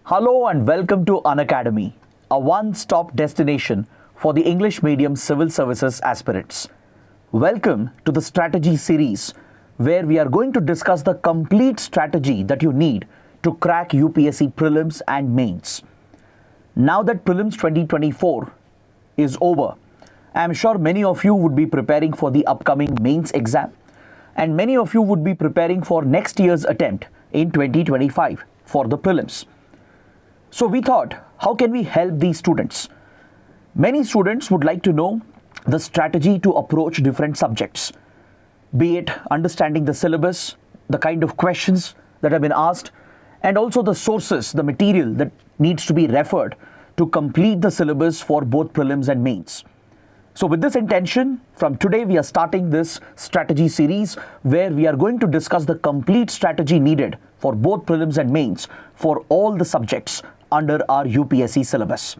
Hello and welcome to Unacademy, a one-stop destination for the English medium civil services aspirants. Welcome to the strategy series where we are going to discuss the complete strategy that you need to crack UPSC Prelims and Mains. Now that Prelims 2024 is over, I am sure many of you would be preparing for the upcoming Mains exam and many of you would be preparing for next year's attempt in 2025 for the Prelims. So we thought, how can we help these students? Many students would like to know the strategy to approach different subjects, be it understanding the syllabus, the kind of questions that have been asked, and also the sources, the material that needs to be referred to complete the syllabus for both prelims and mains. So with this intention, from today we are starting this strategy series where we are going to discuss the complete strategy needed for both prelims and mains for all the subjects under our UPSC syllabus.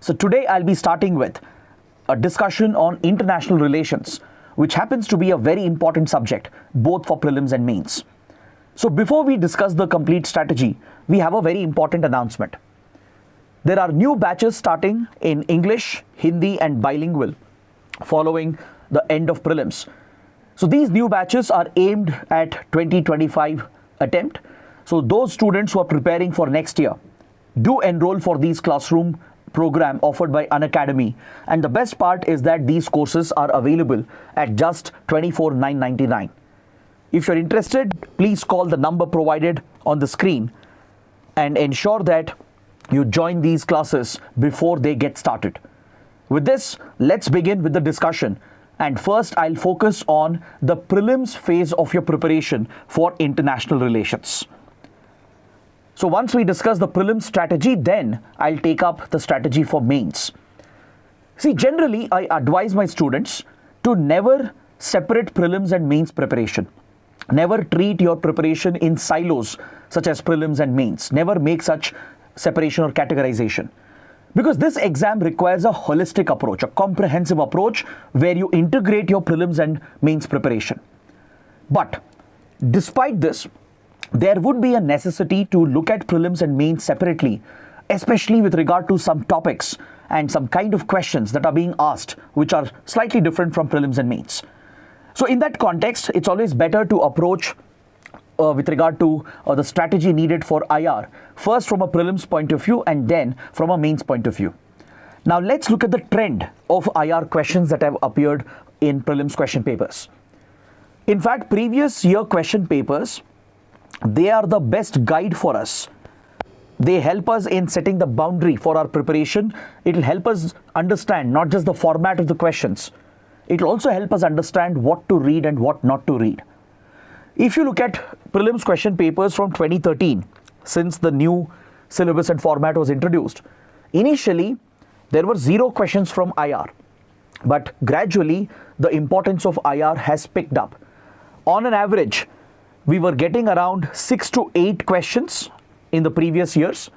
So today I'll be starting with a discussion on international relations, which happens to be a very important subject both for prelims and mains. So before we discuss the complete strategy, we have a very important announcement. There are new batches starting in English, Hindi and bilingual following the end of prelims. So these new batches are aimed at 2025 attempt. So those students who are preparing for next year, do enroll for these classroom program offered by Unacademy, and the best part is that these courses are available at just 24,999. If you're interested, please call the number provided on the screen and ensure that you join these classes before they get started. With this, let's begin with the discussion, and first I'll focus on the prelims phase of your preparation for international relations. So once we discuss the prelims strategy, then I'll take up the strategy for mains. See, generally I advise my students to never separate prelims and mains preparation. Never treat your preparation in silos such as prelims and mains. Never make such separation or categorization. Because this exam requires a holistic approach, a comprehensive approach where you integrate your prelims and mains preparation. But despite this, there would be a necessity to look at prelims and mains separately, especially with regard to some topics and some kind of questions that are being asked, which are slightly different from prelims and mains. So in that context, it's always better to approach with regard to the strategy needed for IR, first from a prelims point of view and then from a mains point of view. Now let's look at the trend of IR questions that have appeared in prelims question papers. In fact, previous year question papers, they are the best guide for us. They help us in setting the boundary for our preparation. It will help us understand not just the format of the questions. It will also help us understand what to read and what not to read. If you look at prelims question papers from 2013, since the new syllabus and format was introduced, initially there were 0 questions from IR. But gradually the importance of IR has picked up. On an average, we were getting around 6 to 8 questions in the previous years.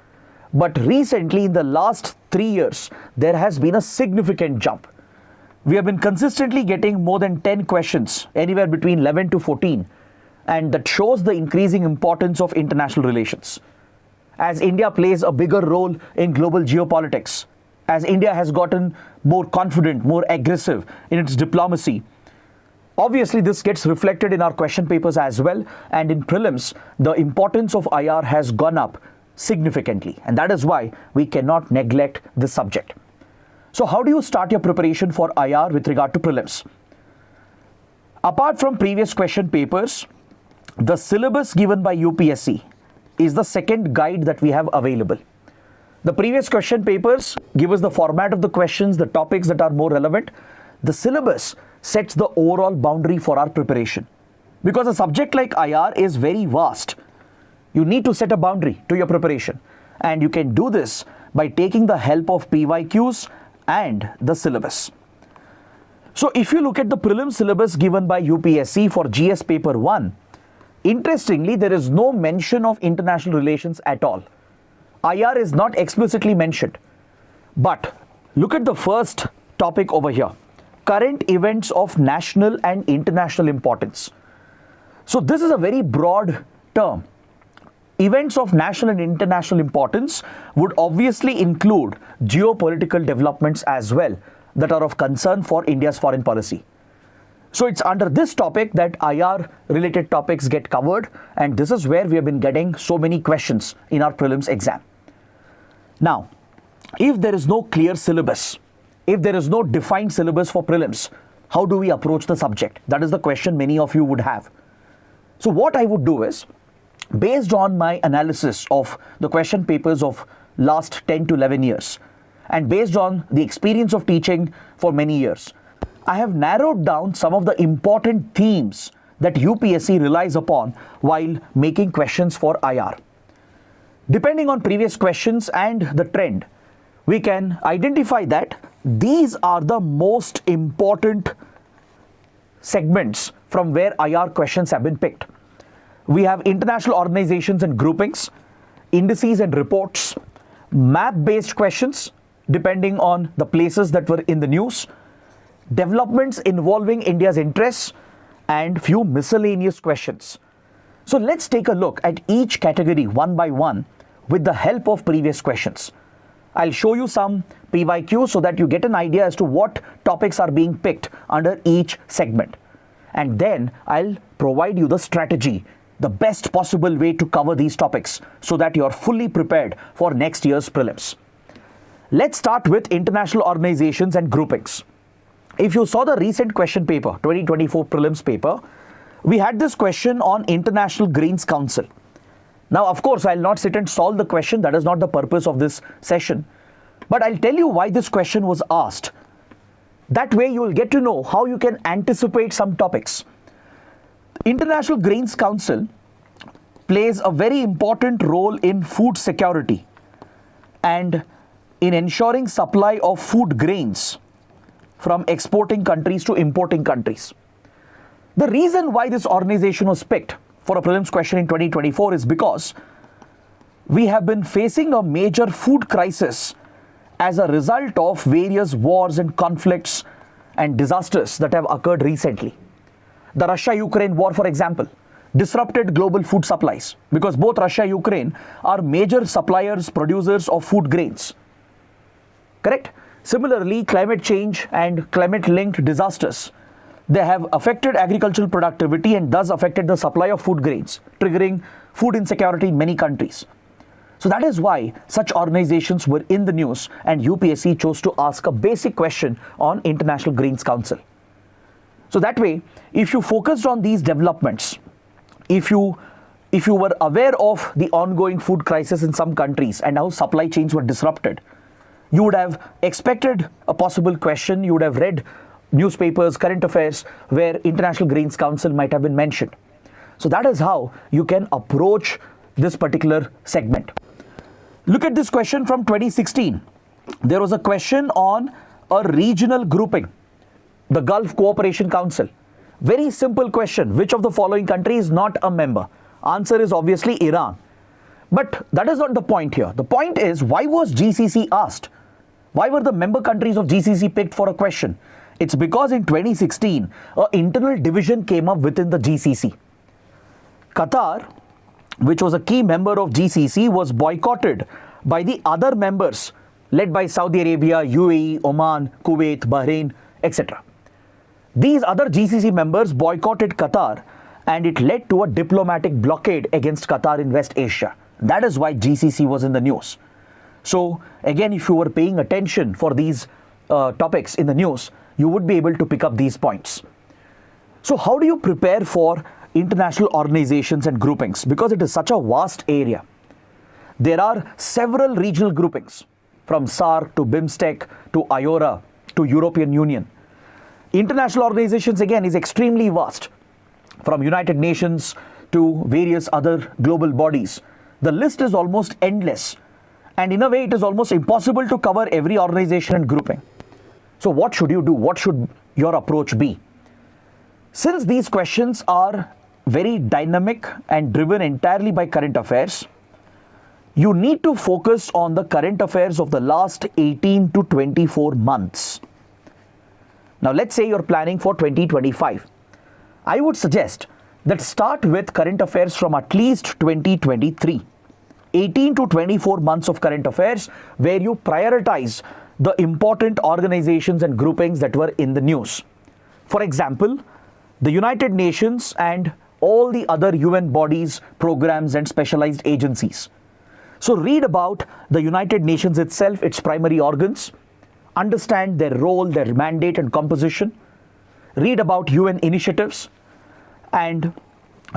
But recently, in the last 3 years, there has been a significant jump. We have been consistently getting more than 10 questions, anywhere between 11 to 14. And that shows the increasing importance of international relations. As India plays a bigger role in global geopolitics, as India has gotten more confident, more aggressive in its diplomacy, obviously, this gets reflected in our question papers as well, and in prelims, the importance of IR has gone up significantly, and that is why we cannot neglect this subject. So how do you start your preparation for IR with regard to prelims? Apart from previous question papers, the syllabus given by UPSC is the second guide that we have available. The previous question papers give us the format of the questions, the topics that are more relevant. The syllabus sets the overall boundary for our preparation. Because a subject like IR is very vast, you need to set a boundary to your preparation. And you can do this by taking the help of PYQs and the syllabus. So if you look at the prelim syllabus given by UPSC for GS paper 1, interestingly, there is no mention of international relations at all. IR is not explicitly mentioned. But look at the first topic over here. Current events of national and international importance. So this is a very broad term. events of national and international importance would obviously include geopolitical developments as well that are of concern for India's foreign policy. So it's under this topic that IR related topics get covered, and this is where we have been getting so many questions in our prelims exam. Now, if there is no clear syllabus, if there is no defined syllabus for prelims, how do we approach the subject? That is the question many of you would have. So what I would do is, based on my analysis of the question papers of last 10 to 11 years, and based on the experience of teaching for many years, I have narrowed down some of the important themes that UPSC relies upon while making questions for IR. Depending on previous questions and the trend, we can identify that these are the most important segments from where IR questions have been picked. We have international organizations and groupings, indices and reports, map-based questions depending on the places that were in the news, developments involving India's interests, and few miscellaneous questions. So let's take a look at each category one by one with the help of previous questions. I'll show you some PYQ so that you get an idea as to what topics are being picked under each segment. And then I'll provide you the strategy, the best possible way to cover these topics so that you're fully prepared for next year's prelims. Let's start with international organizations and groupings. If you saw the recent question paper, 2024 prelims paper, we had this question on International Grains Council. Now, of course, I'll not sit and solve the question. That is not the purpose of this session. But I'll tell you why this question was asked. That way you will get to know how you can anticipate some topics. International Grains Council plays a very important role in food security and in ensuring supply of food grains from exporting countries to importing countries. The reason why this organization was picked for a prelims question in 2024 is because we have been facing a major food crisis as a result of various wars and conflicts and disasters that have occurred recently. The Russia-Ukraine war, for example, disrupted global food supplies because both Russia and Ukraine are major suppliers, producers of food grains. Correct? Similarly, climate change and climate-linked disasters, they have affected agricultural productivity and thus affected the supply of food grains, triggering food insecurity in many countries. So that is why such organizations were in the news and UPSC chose to ask a basic question on International Grains Council. So that way, if you focused on these developments, if you were aware of the ongoing food crisis in some countries and how supply chains were disrupted, you would have expected a possible question, you would have read newspapers, current affairs, where International Grains Council might have been mentioned. So that is how you can approach this particular segment. Look at this question from 2016. There was a question on a regional grouping, the Gulf Cooperation Council. Very simple question. Which of the following country is not a member? Answer is obviously Iran. But that is not the point here. The point is, why was GCC asked? Why were the member countries of GCC picked for a question? It's because in 2016, an internal division came up within the GCC. Qatar, which was a key member of GCC, was boycotted by the other members led by Saudi Arabia, UAE, Oman, Kuwait, Bahrain, etc. These other GCC members boycotted Qatar and it led to a diplomatic blockade against Qatar in West Asia. That is why GCC was in the news. So again, if you were paying attention for these topics in the news, you would be able to pick up these points. So how do you prepare for international organizations and groupings? Because it is such a vast area. There are several regional groupings from SAARC to BIMSTEC to IORA to European Union. International organizations again is extremely vast, from United Nations to various other global bodies. The list is almost endless, and in a way it is almost impossible to cover every organization and grouping. So what should you do? What should your approach be? Since these questions are very dynamic and driven entirely by current affairs, you need to focus on the current affairs of the last 18 to 24 months. Now let's say you're planning for 2025. I would suggest that start with current affairs from at least 2023. 18 to 24 months of current affairs where you prioritize the important organizations and groupings that were in the news. For example, the United Nations and all the other UN bodies, programs, and specialized agencies. So read about the United Nations itself, its primary organs, understand their role, their mandate and composition, read about UN initiatives, and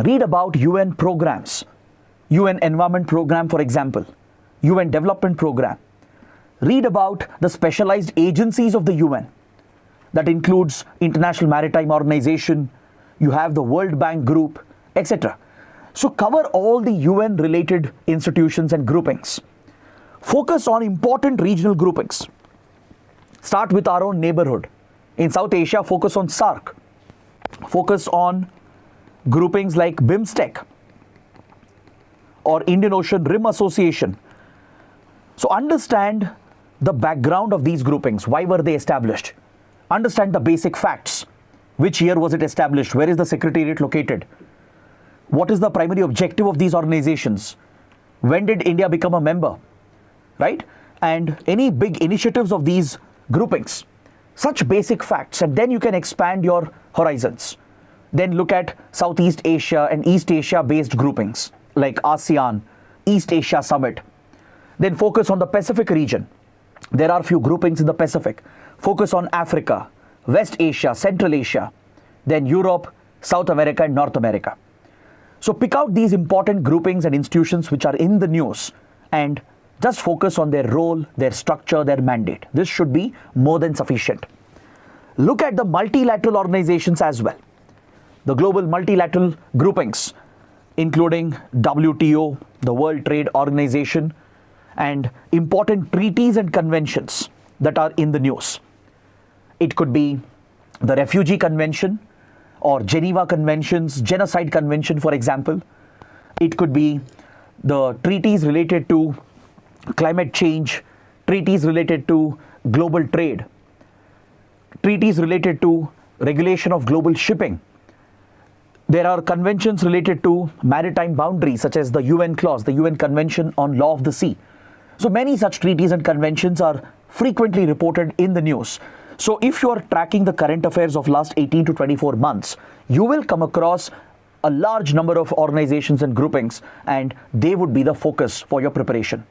read about UN programs, UN Environment Program, for example, UN Development Program. Read about the specialized agencies of the UN. That includes International Maritime Organization, you have the World Bank Group, etc. So cover all the UN related institutions and groupings. Focus on important regional groupings. Start with our own neighborhood. In South Asia, focus on SAARC. Focus on groupings like BIMSTEC or Indian Ocean Rim Association. So understand the background of these groupings. Why were they established? Understand the basic facts. Which year was it established? Where is the secretariat located? What is the primary objective of these organizations? When did India become a member? Right? And any big initiatives of these groupings. Such basic facts, and then you can expand your horizons. Then look at Southeast Asia and East Asia based groupings like ASEAN, East Asia Summit. Then focus on the Pacific region. There are few groupings in the Pacific. Focus on Africa, West Asia, Central Asia, then Europe, South America, and North America. So pick out these important groupings and institutions which are in the news and just focus on their role, their structure, their mandate. This should be more than sufficient. Look at the multilateral organizations as well. The global multilateral groupings, including WTO, the World Trade Organization, and important treaties and conventions that are in the news. It could be the Refugee Convention or Geneva Conventions, Genocide Convention, for example. It could be the treaties related to climate change, treaties related to global trade, treaties related to regulation of global shipping. There are conventions related to maritime boundaries, such as the UN clause, the UN Convention on Law of the Sea. So many such treaties and conventions are frequently reported in the news. So if you are tracking the current affairs of last 18 to 24 months, you will come across a large number of organizations and groupings, and they would be the focus for your preparation.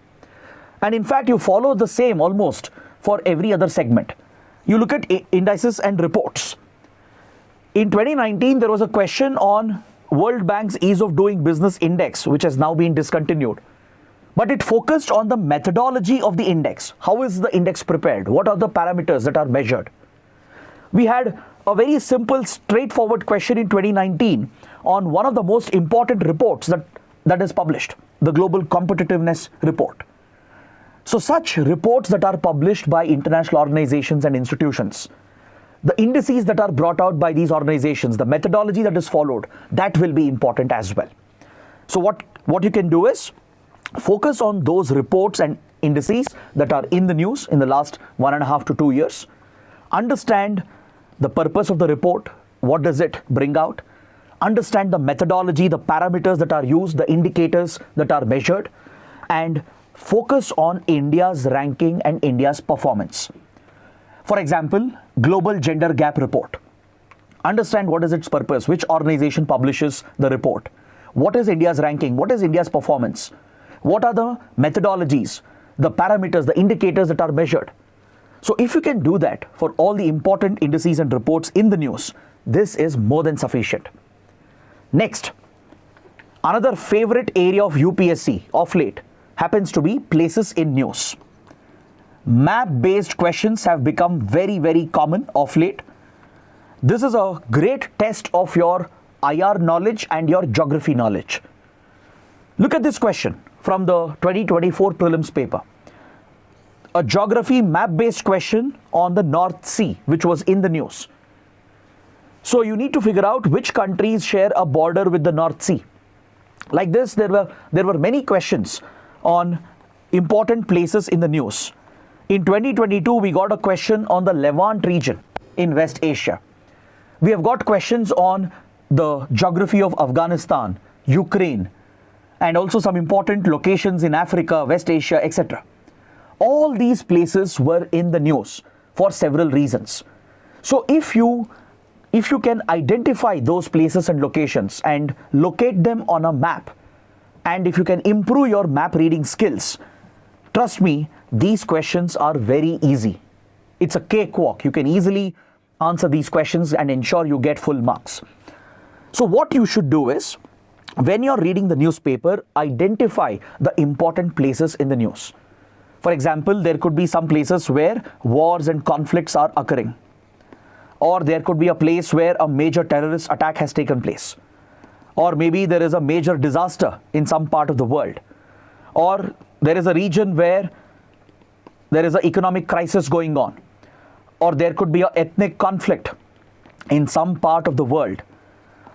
And in fact, you follow the same almost for every other segment. You look at indices and reports. In 2019, there was a question on World Bank's Ease of Doing Business Index, which has now been discontinued. But it focused on the methodology of the index. How is the index prepared? What are the parameters that are measured? We had a very simple, straightforward question in 2019 on one of the most important reports that is published, the Global Competitiveness Report. So such reports that are published by international organizations and institutions, the indices that are brought out by these organizations, the methodology that is followed, that will be important as well. So what you can do is focus on those reports and indices that are in the news in the last 1.5 to 2 years. Understand the purpose of the report. What does it bring out? Understand the methodology, the parameters that are used, the indicators that are measured, and focus on India's ranking and India's performance. For example, Global Gender Gap Report. Understand what is its purpose, which organization publishes the report. What is India's ranking? What is India's performance? What are the methodologies, the parameters, the indicators that are measured? So if you can do that for all the important indices and reports in the news, this is more than sufficient. Next, another favorite area of UPSC of late happens to be places in news. Map-based questions have become very, very common of late. This is a great test of your IR knowledge and your geography knowledge. Look at this question from the 2024 prelims paper. A geography map-based question on the North Sea, which was in the news. So you need to figure out which countries share a border with the North Sea. Like this, there were many questions on important places in the news. In 2022, we got a question on the Levant region in West Asia. We have got questions on the geography of Afghanistan, Ukraine, and also some important locations in Africa, West Asia, etc. All these places were in the news for several reasons. So if you can identify those places and locations and locate them on a map, and if you can improve your map reading skills, trust me, these questions are very easy. It's a cakewalk. You can easily answer these questions and ensure you get full marks. So what you should do is, when you're reading the newspaper, identify the important places in the news. For example, there could be some places where wars and conflicts are occurring. Or there could be a place where a major terrorist attack has taken place. Or maybe there is a major disaster in some part of the world. Or there is a region where there is an economic crisis going on. Or there could be an ethnic conflict in some part of the world.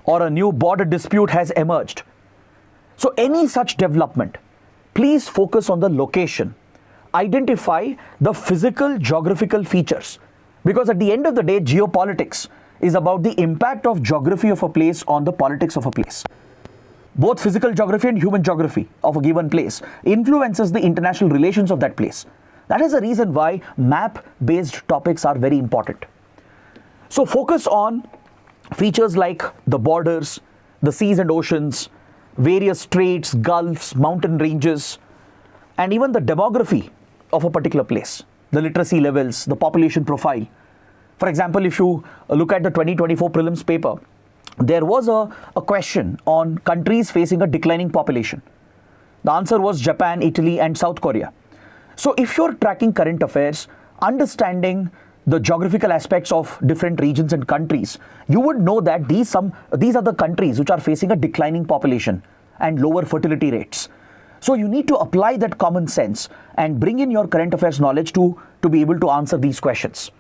Or a new border dispute has emerged. So any such development, please focus on the location. Identify the physical geographical features. Because at the end of the day, geopolitics is about the impact of geography of a place on the politics of a place. Both physical geography and human geography of a given place influences the international relations of that place. That is the reason why map-based topics are very important. So focus on features like the borders, the seas and oceans, various straits, gulfs, mountain ranges, and even the demography of a particular place, the literacy levels, the population profile. For example, if you look at the 2024 prelims paper, there was a question on countries facing a declining population. The answer was Japan, Italy, and South Korea. So if you're tracking current affairs, understanding the geographical aspects of different regions and countries, you would know that these are the countries which are facing a declining population and lower fertility rates. So you need to apply that common sense and bring in your current affairs knowledge to be able to answer these questions.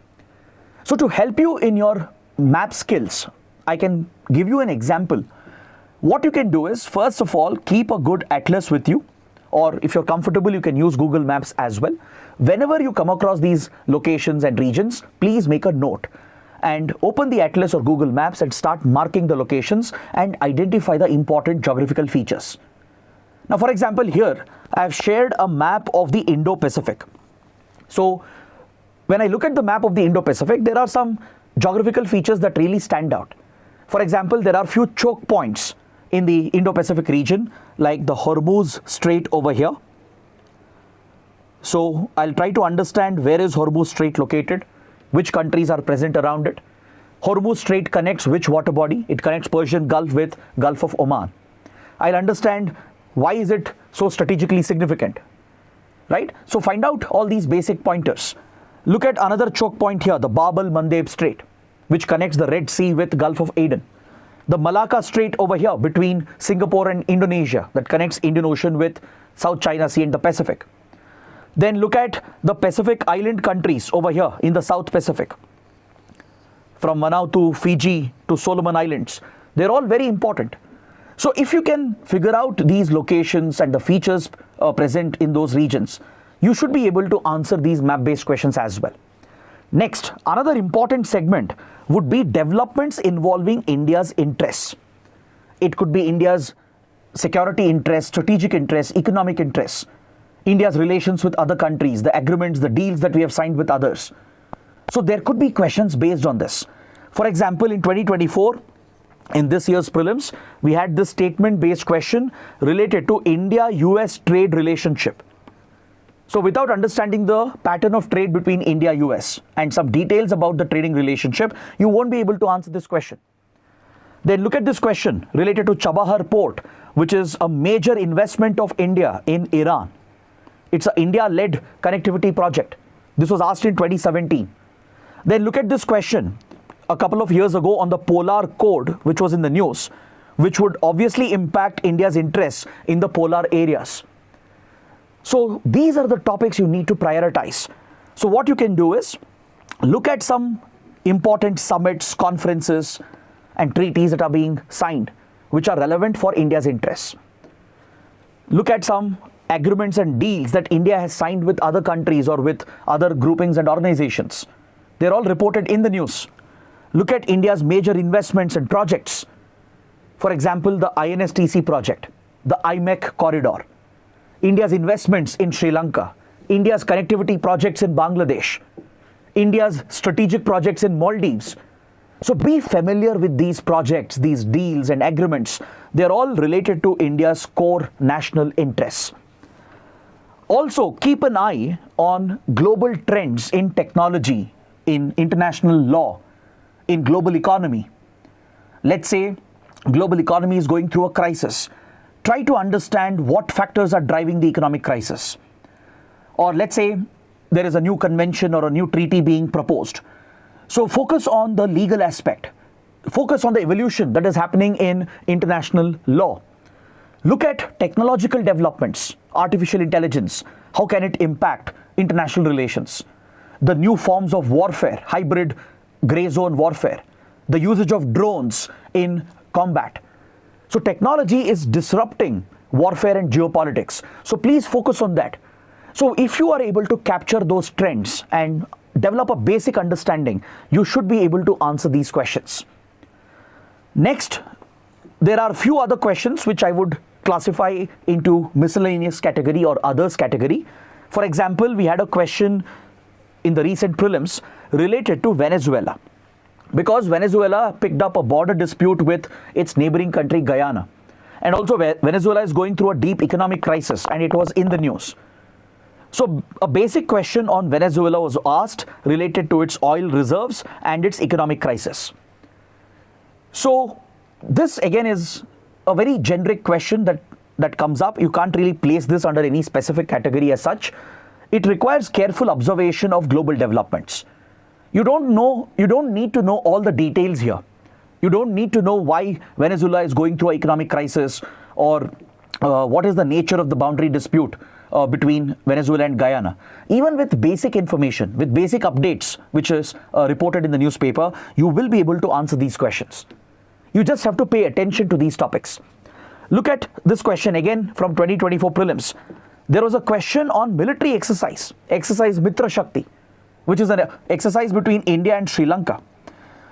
So to help you in your map skills, I can give you an example. What you can do is, first of all, keep a good atlas with you, or if you're comfortable, you can use Google Maps as well. Whenever you come across these locations and regions, please make a note and open the atlas or Google Maps and start marking the locations and identify the important geographical features. Now, for example, here I have shared a map of the Indo-Pacific. So when I look at the map of the Indo-Pacific, there are some geographical features that really stand out. For example, there are few choke points in the Indo-Pacific region, like the Hormuz Strait over here. So I'll try to understand where is Hormuz Strait located, which countries are present around it. Hormuz Strait connects which water body? It connects Persian Gulf with Gulf of Oman. I'll understand why is it so strategically significant, right? So find out all these basic pointers. Look at another choke point here, the Bab el-Mandeb Strait, which connects the Red Sea with Gulf of Aden. The Malacca Strait over here between Singapore and Indonesia that connects Indian Ocean with South China Sea and the Pacific. Then look at the Pacific island countries over here in the South Pacific. From Manau to Fiji to Solomon Islands. They're all very important. So if you can figure out these locations and the features present in those regions, you should be able to answer these map-based questions as well. Next, another important segment would be developments involving India's interests. It could be India's security interests, strategic interests, economic interests, India's relations with other countries, the agreements, the deals that we have signed with others. So there could be questions based on this. For example, in 2024, in this year's prelims, we had this statement-based question related to India-US trade relationship. So without understanding the pattern of trade between India-US and some details about the trading relationship, you won't be able to answer this question. Then look at this question related to Chabahar Port, which is a major investment of India in Iran. It's an India-led connectivity project. This was asked in 2017. Then look at this question a couple of years ago on the polar code, which was in the news, which would obviously impact India's interests in the polar areas. So these are the topics you need to prioritize. So what you can do is look at some important summits, conferences, and treaties that are being signed, which are relevant for India's interests. Look at some agreements and deals that India has signed with other countries or with other groupings and organizations. They're all reported in the news. Look at India's major investments and projects. For example, the INSTC project, the IMEC corridor, India's investments in Sri Lanka, India's connectivity projects in Bangladesh, India's strategic projects in Maldives. So be familiar with these projects, these deals and agreements. They're all related to India's core national interests. Also, keep an eye on global trends in technology, in international law, in global economy. Let's say global economy is going through a crisis. Try to understand what factors are driving the economic crisis. Or let's say there is a new convention or a new treaty being proposed. So focus on the legal aspect. Focus on the evolution that is happening in international law. Look at technological developments, artificial intelligence. How can it impact international relations? The new forms of warfare, hybrid gray zone warfare, the usage of drones in combat. So technology is disrupting warfare and geopolitics. So please focus on that. So if you are able to capture those trends and develop a basic understanding, you should be able to answer these questions. Next, there are a few other questions which I would classify into miscellaneous category or others category. For example, we had a question in the recent prelims related to Venezuela, because Venezuela picked up a border dispute with its neighboring country Guyana, and also Venezuela is going through a deep economic crisis and it was in the news. So a basic question on Venezuela was asked related to its oil reserves and its economic crisis. So this again is a very generic question that comes up. You can't really place this under any specific category as such. It requires careful observation of global developments. You don't need to know all the details here. You don't need to know why Venezuela is going through an economic crisis, or what is the nature of the boundary dispute between Venezuela and Guyana. Even with basic information, with basic updates, which is reported in the newspaper, you will be able to answer these questions. You just have to pay attention to these topics. Look at this question again from 2024 prelims. There was a question on military exercise Mitra Shakti, which is an exercise between India and Sri Lanka.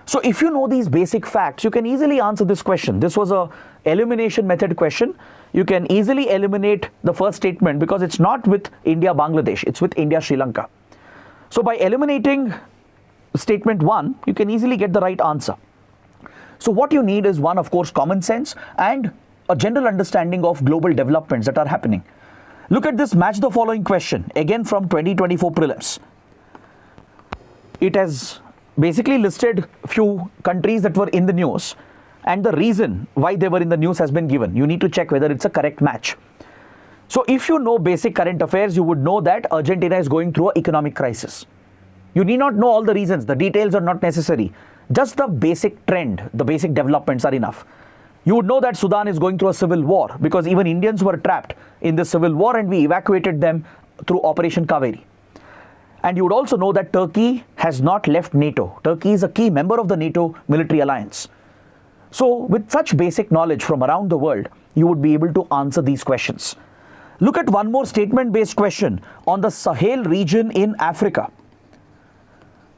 So if you know these basic facts, you can easily answer this question. This was a elimination method question. You can easily eliminate the first statement because it's not with India Bangladesh, it's with India Sri Lanka. So by eliminating statement 1, you can easily get the right answer. So what you need is, one, of course, common sense and a general understanding of global developments that are happening. Look at this match the following question, again from 2024 prelims. It has basically listed few countries that were in the news, and the reason why they were in the news has been given. You need to check whether it's a correct match. So if you know basic current affairs, you would know that Argentina is going through an economic crisis. You need not know all the reasons. The details are not necessary. Just the basic trend, the basic developments are enough. You would know that Sudan is going through a civil war because even Indians were trapped in the civil war and we evacuated them through Operation Kaveri. And you would also know that Turkey has not left NATO. Turkey is a key member of the NATO military alliance. So with such basic knowledge from around the world, you would be able to answer these questions. Look at one more statement-based question on the Sahel region in Africa.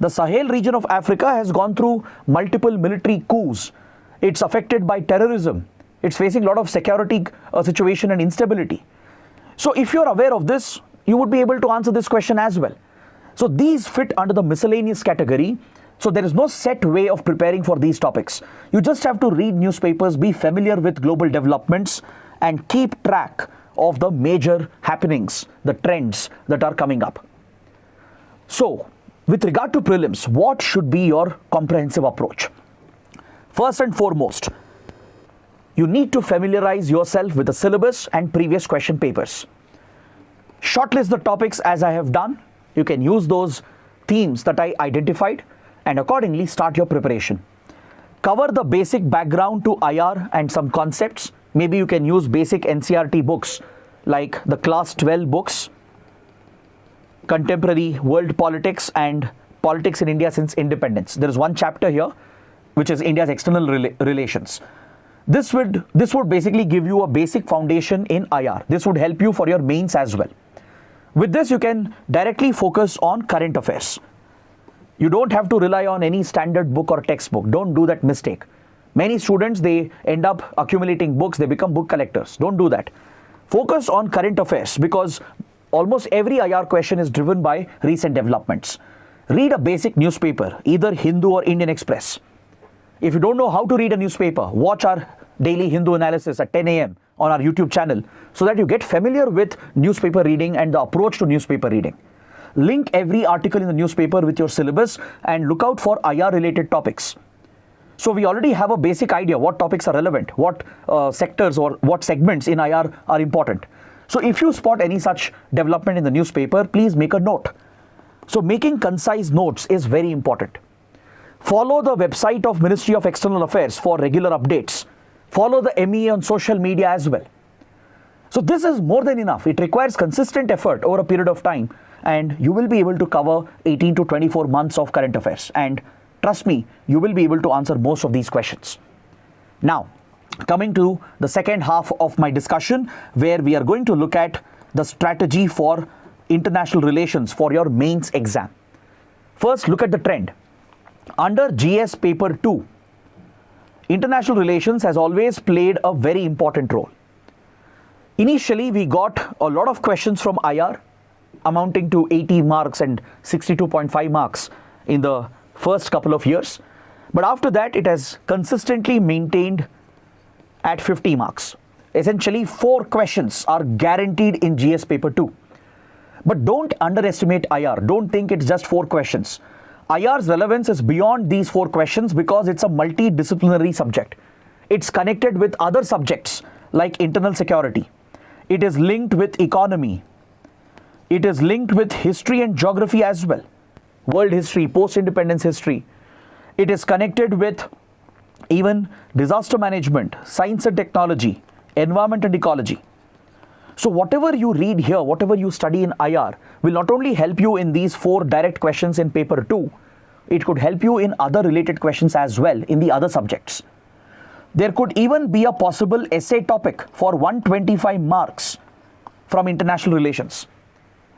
The Sahel region of Africa has gone through multiple military coups. It's affected by terrorism. It's facing a lot of security situation and instability. So if you're aware of this, you would be able to answer this question as well. So these fit under the miscellaneous category. So there is no set way of preparing for these topics. You just have to read newspapers, be familiar with global developments, and keep track of the major happenings, the trends that are coming up. So with regard to prelims, what should be your comprehensive approach? First and foremost, you need to familiarize yourself with the syllabus and previous question papers. Shortlist the topics as I have done. You can use those themes that I identified and accordingly start your preparation. Cover the basic background to IR and some concepts. Maybe you can use basic NCERT books like the class 12 books, Contemporary World Politics and Politics in India Since Independence. There is one chapter here which is India's external relations. This would basically give you a basic foundation in IR. This would help you for your mains as well. With this, you can directly focus on current affairs. You don't have to rely on any standard book or textbook. Don't do that mistake. Many students, they end up accumulating books, they become book collectors. Don't do that. Focus on current affairs because almost every IR question is driven by recent developments. Read a basic newspaper, either Hindu or Indian Express. If you don't know how to read a newspaper, watch our daily Hindu analysis at 10 a.m. on our YouTube channel so that you get familiar with newspaper reading and the approach to newspaper reading. Link every article in the newspaper with your syllabus and look out for IR related topics. So we already have a basic idea what topics are relevant, what sectors or what segments in IR are important. So if you spot any such development in the newspaper, please make a note. So making concise notes is very important. Follow the website of Ministry of External Affairs for regular updates. Follow the MEA on social media as well. So this is more than enough. It requires consistent effort over a period of time and you will be able to cover 18 to 24 months of current affairs. And trust me, you will be able to answer most of these questions. Now, coming to the second half of my discussion where we are going to look at the strategy for international relations for your mains exam. First, look at the trend. Under GS paper 2, international relations has always played a very important role. Initially, we got a lot of questions from IR amounting to 80 marks and 62.5 marks in the first couple of years. But after that, it has consistently maintained at 50 marks. Essentially, 4 questions are guaranteed in GS paper 2. But don't underestimate IR. Don't think it's just 4 questions. IR's relevance is beyond these 4 questions because it's a multidisciplinary subject. It's connected with other subjects like internal security. It is linked with economy. It is linked with history and geography as well. World history, post-independence history. It is connected with even disaster management, science and technology, environment and ecology. So whatever you read here, whatever you study in IR will not only help you in these 4 direct questions in paper 2, it could help you in other related questions as well in the other subjects. There could even be a possible essay topic for 125 marks from international relations.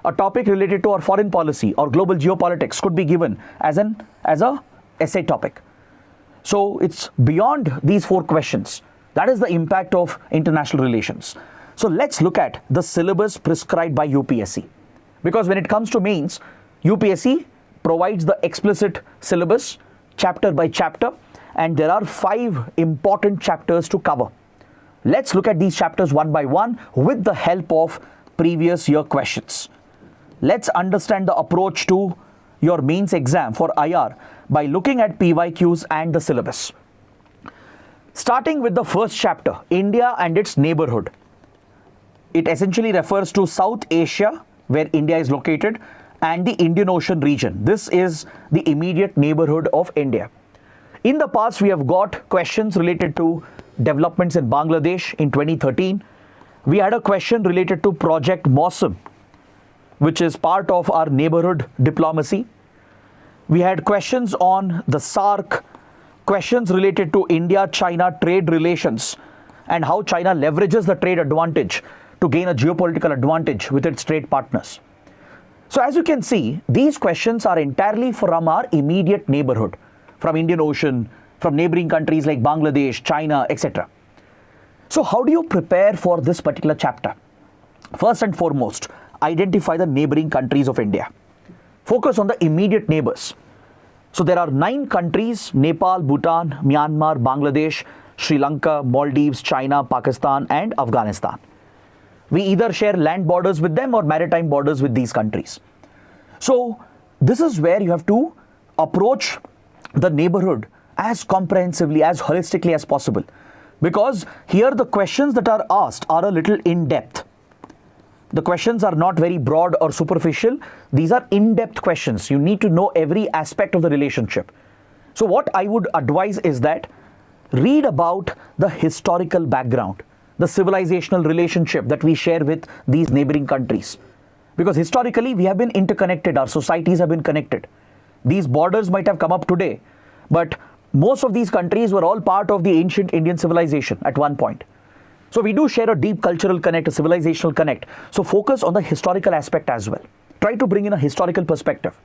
A topic related to our foreign policy or global geopolitics could be given as a essay topic. So it's beyond these 4 questions. That is the impact of international relations. So let's look at the syllabus prescribed by UPSC. Because when it comes to mains, UPSC provides the explicit syllabus chapter by chapter and there are 5 important chapters to cover. Let's look at these chapters one by one with the help of previous year questions. Let's understand the approach to your mains exam for IR by looking at PYQs and the syllabus. Starting with the first chapter, India and its neighbourhood. It essentially refers to South Asia, where India is located, and the Indian Ocean region. This is the immediate neighbourhood of India. In the past, we have got questions related to developments in Bangladesh in 2013. We had a question related to Project Mawsum, which is part of our neighbourhood diplomacy. We had questions on the SAARC, questions related to India-China trade relations and how China leverages the trade advantage to gain a geopolitical advantage with its trade partners. So as you can see, these questions are entirely from our immediate neighbourhood, from Indian Ocean, from neighbouring countries like Bangladesh, China, etc. So how do you prepare for this particular chapter? First and foremost, identify the neighbouring countries of India. Focus on the immediate neighbours. So there are 9 countries: Nepal, Bhutan, Myanmar, Bangladesh, Sri Lanka, Maldives, China, Pakistan and Afghanistan. We either share land borders with them or maritime borders with these countries. So this is where you have to approach the neighbourhood as comprehensively, as holistically as possible. Because here the questions that are asked are a little in-depth. The questions are not very broad or superficial. These are in-depth questions. You need to know every aspect of the relationship. So what I would advise is that read about the historical background, the civilizational relationship that we share with these neighboring countries. Because historically we have been interconnected, our societies have been connected. These borders might have come up today, but most of these countries were all part of the ancient Indian civilization at one point. So we do share a deep cultural connect, a civilizational connect. So focus on the historical aspect as well. Try to bring in a historical perspective.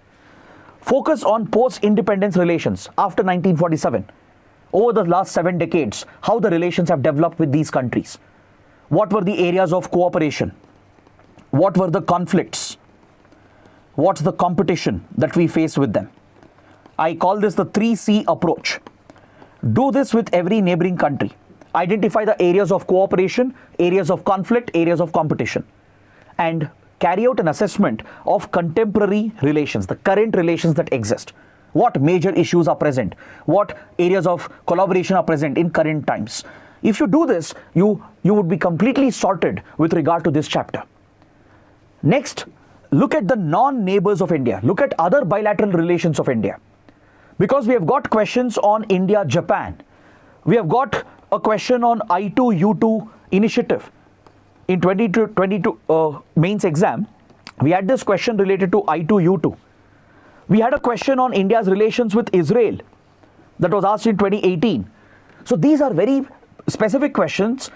Focus on post-independence relations after 1947. over the last 7 decades, how the relations have developed with these countries. What were the areas of cooperation? What were the conflicts? What's the competition that we face with them? I call this the 3C approach. Do this with every neighboring country. Identify the areas of cooperation, areas of conflict, areas of competition, and carry out an assessment of contemporary relations, the current relations that exist. What major issues are present? What areas of collaboration are present in current times? If you do this, you would be completely sorted with regard to this chapter. Next, look at the non-neighbours of India. Look at other bilateral relations of India. Because we have got questions on India-Japan. We have got a question on I2U2 initiative. In 2022 mains exam, we had this question related to I2U2. We had a question on India's relations with Israel that was asked in 2018. So these are very specific questions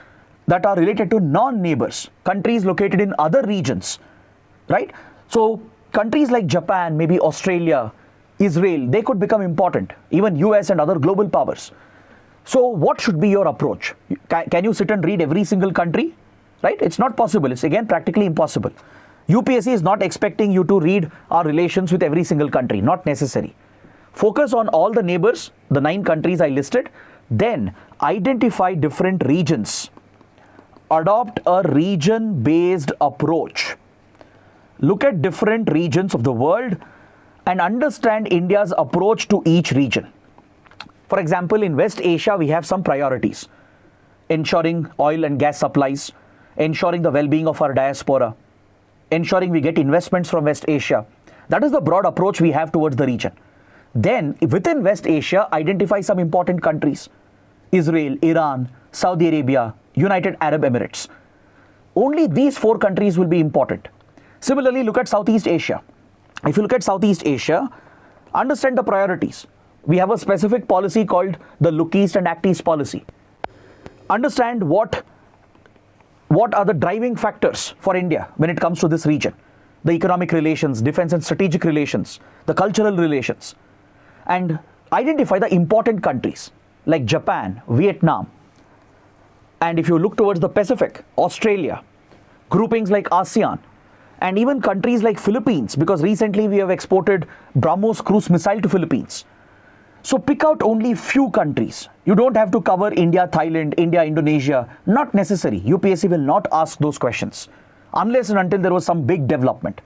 that are related to non-neighbours, countries located in other regions, right? So countries like Japan, maybe Australia, Israel, they could become important, even US and other global powers. So what should be your approach? Can you sit and read every single country? Right? It's not possible. It's again practically impossible. UPSC is not expecting you to read our relations with every single country. Not necessary. Focus on all the neighbors, the 9 countries I listed. Then identify different regions. Adopt a region-based approach. Look at different regions of the world and understand India's approach to each region. For example, in West Asia, we have some priorities. Ensuring oil and gas supplies, ensuring the well-being of our diaspora, ensuring we get investments from West Asia. That is the broad approach we have towards the region. Then, within West Asia, identify some important countries. Israel, Iran, Saudi Arabia, United Arab Emirates. Only these 4 countries will be important. Similarly, look at Southeast Asia. If you look at Southeast Asia, understand the priorities. We have a specific policy called the Look East and Act East policy. Understand what are the driving factors for India when it comes to this region. The economic relations, defense and strategic relations, the cultural relations. And identify the important countries like Japan, Vietnam. And if you look towards the Pacific, Australia, groupings like ASEAN, and even countries like Philippines, because recently we have exported BrahMos cruise missile to Philippines. So pick out only few countries. You don't have to cover India, Thailand, India, Indonesia. Not necessary. UPSC will not ask those questions unless and until there was some big development.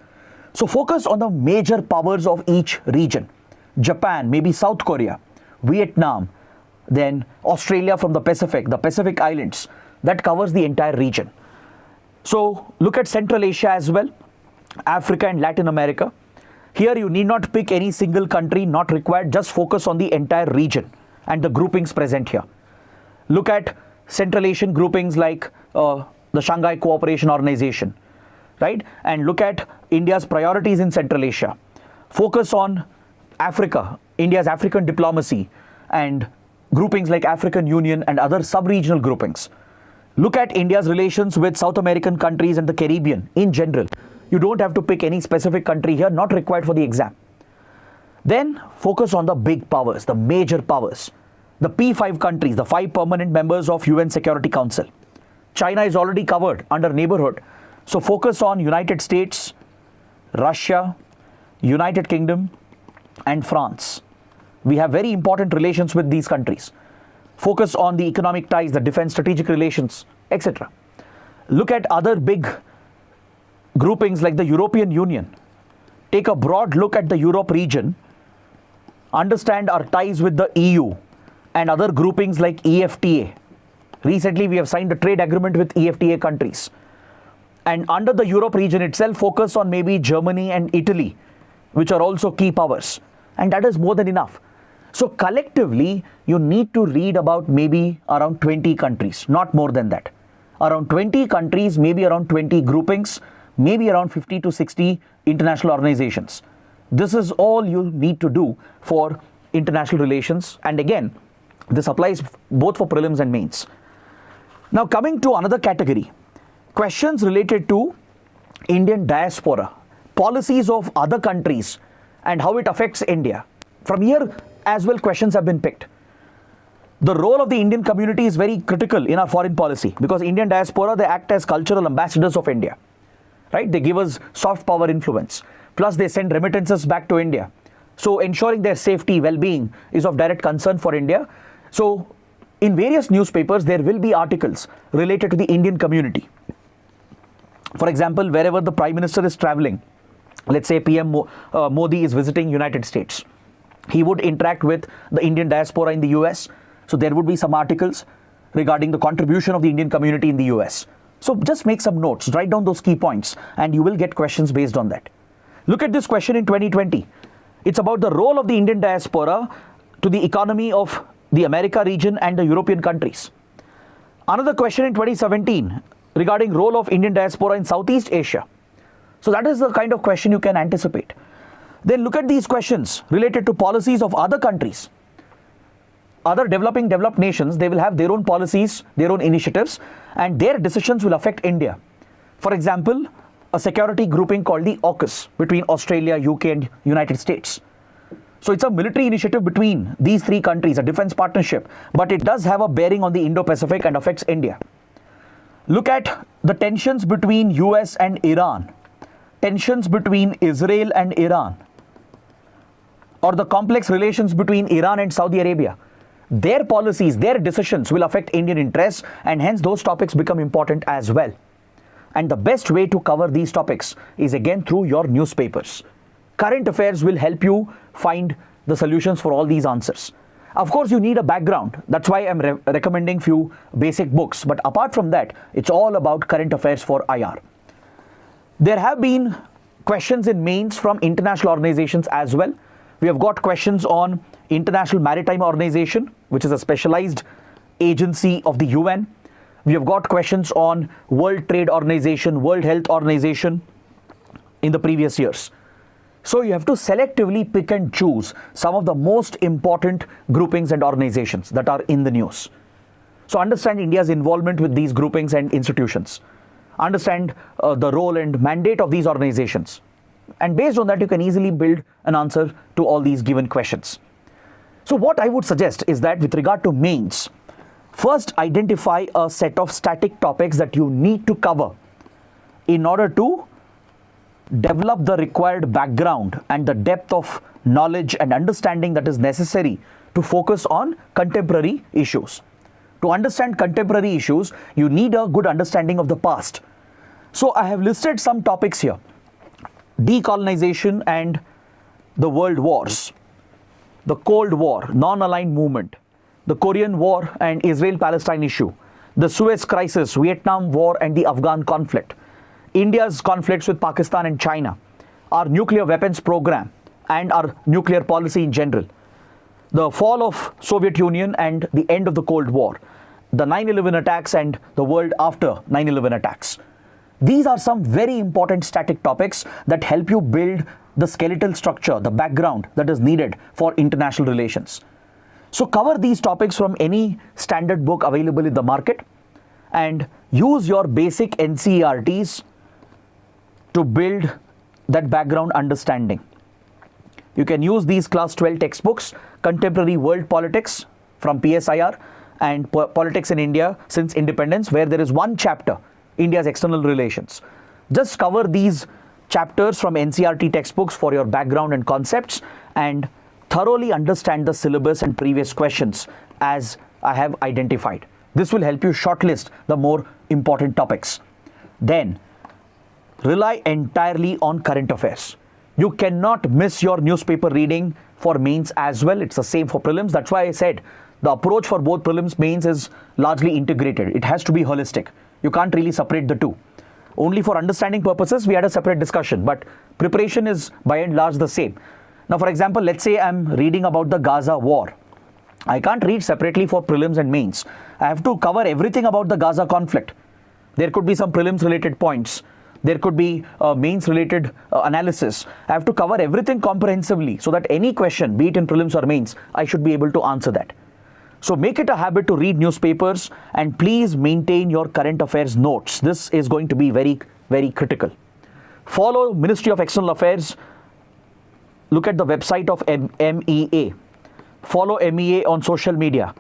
So focus on the major powers of each region. Japan, maybe South Korea, Vietnam, then Australia from the Pacific Islands. That covers the entire region. So look at Central Asia as well, Africa and Latin America. Here you need not pick any single country, not required, just focus on the entire region and the groupings present here. Look at Central Asian groupings like the Shanghai Cooperation Organization, right? And look at India's priorities in Central Asia. Focus on Africa, India's African diplomacy and groupings like African Union and other sub-regional groupings. Look at India's relations with South American countries and the Caribbean in general. You don't have to pick any specific country here, not required for the exam. Then focus on the big powers, the major powers. The P5 countries, the 5 permanent members of UN Security Council. China is already covered under neighbourhood. So focus on United States, Russia, United Kingdom, and France. We have very important relations with these countries. Focus on the economic ties, the defense strategic relations, etc. Look at other big groupings like the European Union. Take a broad look at the Europe region. Understand our ties with the EU and other groupings like EFTA. Recently, we have signed a trade agreement with EFTA countries. And under the Europe region itself, focus on maybe Germany and Italy, which are also key powers. And that is more than enough. So collectively, you need to read about maybe around 20 countries, not more than that. Around 20 countries, maybe around 20 groupings, maybe around 50 to 60 international organizations. This is all you need to do for international relations. And again, this applies both for prelims and mains. Now coming to another category, questions related to Indian diaspora, policies of other countries and how it affects India. From here as well questions have been picked. The role of the Indian community is very critical in our foreign policy because Indian diaspora, they act as cultural ambassadors of India, right? They give us soft power influence. Plus, they send remittances back to India. So, ensuring their safety, well-being is of direct concern for India. So, in various newspapers, there will be articles related to the Indian community. For example, wherever the Prime Minister is traveling, let's say PM Modi is visiting United States, he would interact with the Indian diaspora in the US. So there would be some articles regarding the contribution of the Indian community in the US. So just make some notes, write down those key points, and you will get questions based on that. Look at this question in 2020. It's about the role of the Indian diaspora to the economy of the America region and the European countries. Another question in 2017 regarding role of Indian diaspora in Southeast Asia. So that is the kind of question you can anticipate. Then look at these questions related to policies of other countries. Other developed nations, they will have their own policies, their own initiatives, and their decisions will affect India. For example, a security grouping called the AUKUS between Australia, UK and United States. So it's a military initiative between these three countries, a defense partnership, but it does have a bearing on the Indo-Pacific and affects India. Look at the tensions between US and Iran, tensions between Israel and Iran, or the complex relations between Iran and Saudi Arabia. Their policies, their decisions will affect Indian interests, and hence those topics become important as well. And the best way to cover these topics is again through your newspapers. Current affairs will help you find the solutions for all these answers. Of course, you need a background. That's why I'm recommending few basic books. But apart from that, it's all about current affairs for IR. There have been questions in mains from international organizations as well. We have got questions on International Maritime Organization, which is a specialized agency of the UN. We have got questions on World Trade Organization, World Health Organization in the previous years. So you have to selectively pick and choose some of the most important groupings and organizations that are in the news. So understand India's involvement with these groupings and institutions. Understand the role and mandate of these organizations. And based on that, you can easily build an answer to all these given questions. So what I would suggest is that with regard to mains, first identify a set of static topics that you need to cover in order to develop the required background and the depth of knowledge and understanding that is necessary to focus on contemporary issues. To understand contemporary issues, you need a good understanding of the past. So I have listed some topics here. Decolonization and the world wars, the Cold War, non-aligned movement, the Korean War and Israel-Palestine issue, the Suez Crisis, Vietnam War and the Afghan conflict, India's conflicts with Pakistan and China, our nuclear weapons program and our nuclear policy in general, the fall of Soviet Union and the end of the Cold War, the 9/11 attacks and the world after 9/11 attacks. These are some very important static topics that help you build the skeletal structure, the background that is needed for international relations. So cover these topics from any standard book available in the market and use your basic NCERTs to build that background understanding. You can use these class 12 textbooks, Contemporary World Politics from PSIR and Politics in India Since Independence, where there is one chapter, India's External Relations. Just cover these chapters from NCERT textbooks for your background and concepts and thoroughly understand the syllabus and previous questions as I have identified. This will help you shortlist the more important topics. Then, rely entirely on current affairs. You cannot miss your newspaper reading for mains as well. It's the same for prelims. That's why I said the approach for both prelims, mains is largely integrated. It has to be holistic. You can't really separate the two. Only for understanding purposes, we had a separate discussion, but preparation is by and large the same. Now, for example, let's say I'm reading about the Gaza war. I can't read separately for prelims and mains. I have to cover everything about the Gaza conflict. There could be some prelims related points. There could be mains related analysis. I have to cover everything comprehensively so that any question, be it in prelims or mains, I should be able to answer that. So make it a habit to read newspapers and please maintain your current affairs notes. This is going to be very, very critical. Follow Ministry of External Affairs. Look at the website of MEA. Follow MEA on social media.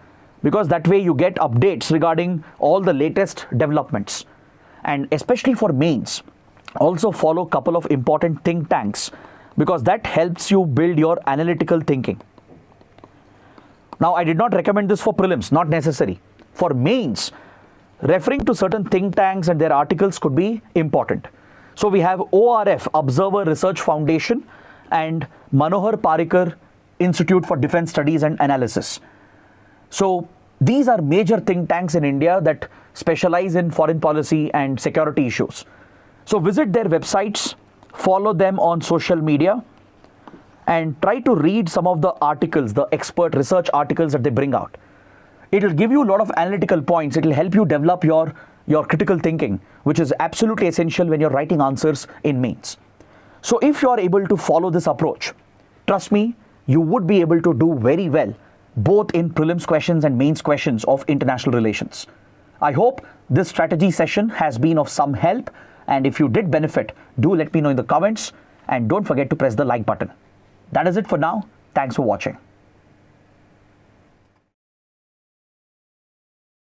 because that way you get updates regarding all the latest developments. And especially for mains, also follow a couple of important think tanks, because that helps you build your analytical thinking. Now, I did not recommend this for prelims, not necessary. For mains, referring to certain think tanks and their articles could be important. So we have ORF, Observer Research Foundation, and Manohar Parrikar Institute for Defense Studies and Analysis. So these are major think tanks in India that specialize in foreign policy and security issues. So visit their websites, follow them on social media, and try to read some of the articles, the expert research articles that they bring out. It will give you a lot of analytical points. It will help you develop your critical thinking, which is absolutely essential when you're writing answers in mains. So if you are able to follow this approach, trust me, you would be able to do very well, both in prelims questions and mains questions of international relations. I hope this strategy session has been of some help, and if you did benefit, do let me know in the comments, and don't forget to press the like button. That is it for now. Thanks for watching.